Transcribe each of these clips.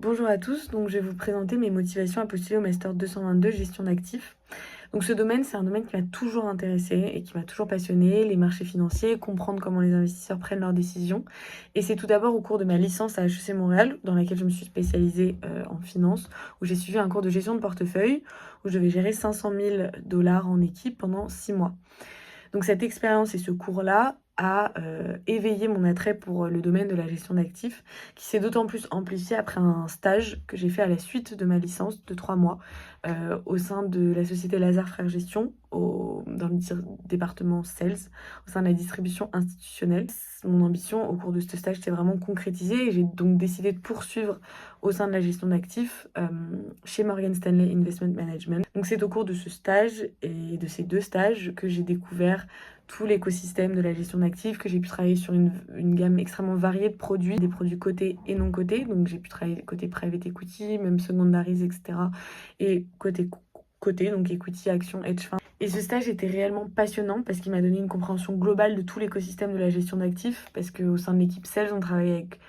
Bonjour à tous, donc je vais vous présenter mes motivations à postuler au Master 222 gestion d'actifs. Donc ce domaine, c'est un domaine qui m'a toujours intéressée et qui m'a toujours passionnée, les marchés financiers, comprendre comment les investisseurs prennent leurs décisions. Et c'est tout d'abord au cours de ma licence à HEC Montréal, dans laquelle je me suis spécialisée en finance, où j'ai suivi un cours de gestion de portefeuille, où je devais gérer 500 000 dollars en équipe pendant 6 mois. Donc cette expérience et ce cours-là a éveillé mon attrait pour le domaine de la gestion d'actifs, qui s'est d'autant plus amplifié après un stage que j'ai fait à la suite de ma licence de 3 mois au sein de la société Lazare Frères Gestion, dans le département Sales, au sein de la distribution institutionnelle. Mon ambition au cours de ce stage s'est vraiment concrétisée et j'ai donc décidé de poursuivre au sein de la gestion d'actifs chez Morgan Stanley Investment Management. Donc c'est au cours de ce stage et de ces 2 stages que j'ai découvert tout l'écosystème de la gestion d'actifs, que j'ai pu travailler sur une gamme extrêmement variée de produits, des produits cotés et non cotés. Donc j'ai pu travailler côté private equity, même secondaries, etc. Et côté coté, donc equity, action, hedge fund. Et ce stage était réellement passionnant parce qu'il m'a donné une compréhension globale de tout l'écosystème de la gestion d'actifs, parce qu'au sein de l'équipe Sales, on travaille avec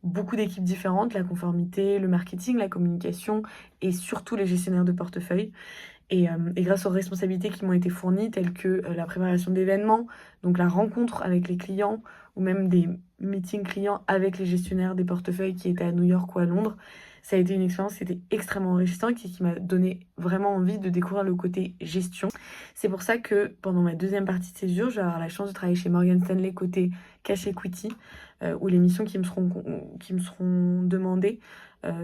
beaucoup d'équipes différentes, la conformité, le marketing, la communication et surtout les gestionnaires de portefeuille. Et grâce aux responsabilités qui m'ont été fournies, telles que la préparation d'événements, donc la rencontre avec les clients, ou même des meetings clients avec les gestionnaires des portefeuilles qui étaient à New York ou à Londres, ça a été une expérience qui était extrêmement enrichissante et qui m'a donné vraiment envie de découvrir le côté gestion. C'est pour ça que pendant ma deuxième partie de césure, je vais avoir la chance de travailler chez Morgan Stanley côté cash equity, où les missions qui me seront demandées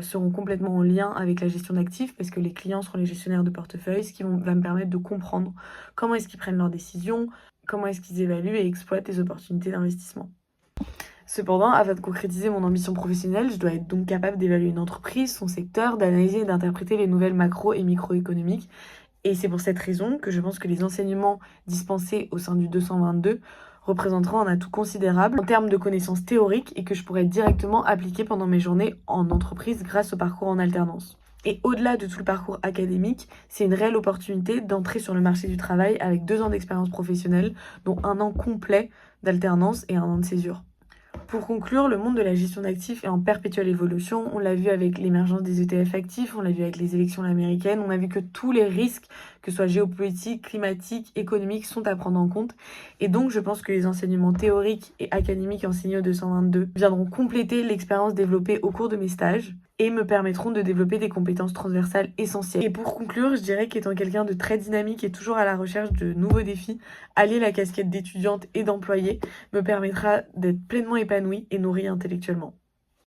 seront complètement en lien avec la gestion d'actifs parce que les clients seront les gestionnaires de portefeuille, ce qui va me permettre de comprendre comment est-ce qu'ils prennent leurs décisions, comment est-ce qu'ils évaluent et exploitent les opportunités d'investissement. Cependant, afin de concrétiser mon ambition professionnelle, je dois être donc capable d'évaluer une entreprise, son secteur, d'analyser et d'interpréter les nouvelles macro et microéconomiques. Et c'est pour cette raison que je pense que les enseignements dispensés au sein du 222 représenteront un atout considérable en termes de connaissances théoriques et que je pourrais directement appliquer pendant mes journées en entreprise grâce au parcours en alternance. Et au-delà de tout le parcours académique, c'est une réelle opportunité d'entrer sur le marché du travail avec 2 ans d'expérience professionnelle, dont 1 an complet d'alternance et 1 an de césure. Pour conclure, le monde de la gestion d'actifs est en perpétuelle évolution. On l'a vu avec l'émergence des ETF actifs, on l'a vu avec les élections américaines, on a vu que tous les risques, que ce soit géopolitiques, climatiques, économiques, sont à prendre en compte. Et donc, je pense que les enseignements théoriques et académiques enseignés au 222 viendront compléter l'expérience développée au cours de mes stages et me permettront de développer des compétences transversales essentielles. Et pour conclure, je dirais qu'étant quelqu'un de très dynamique et toujours à la recherche de nouveaux défis, allier la casquette d'étudiante et d'employée me permettra d'être pleinement épanouie et nourrie intellectuellement.